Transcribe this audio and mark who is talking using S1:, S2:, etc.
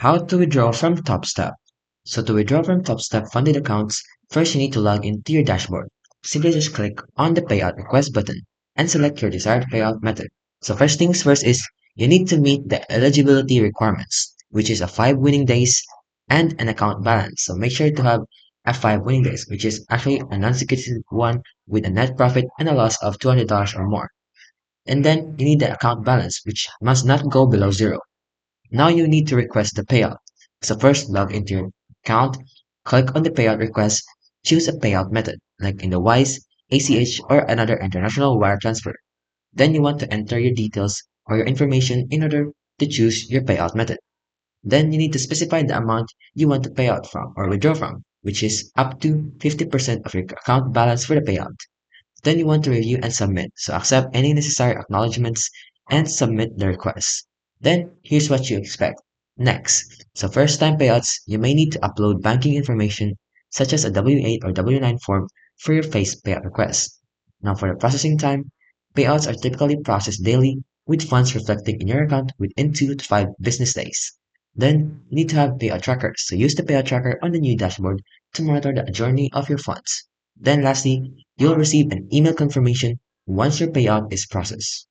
S1: How to withdraw from Topstep. So to withdraw from Topstep funded accounts, first you need to log into your dashboard. Simply just click on the payout request button and select your desired payout method. So first things first is you need to meet the eligibility requirements, which is a 5 winning days and an account balance. So make sure to have a 5 winning days, which is actually a non-security one with a net profit and a loss of $200 or more. And then you need the account balance, which must not go below zero. Now you need to request the payout. So first log into your account, click on the payout request, choose a payout method, like in the WISE, ACH, or another international wire transfer. Then you want to enter your details or your information in order to choose your payout method. Then you need to specify the amount you want to pay out from or withdraw from, which is up to 50% of your account balance for the payout. Then you want to review and submit, so accept any necessary acknowledgements and submit the request. Then here's what you expect. Next, so first time payouts, you may need to upload banking information such as a W-8 or W-9 form for your face payout request. Now for the processing time, payouts are typically processed daily with funds reflecting in your account within 2 to 5 business days. Then you need to have payout trackers, so use the payout tracker on the new dashboard to monitor the journey of your funds. Then lastly, you'll receive an email confirmation once your payout is processed.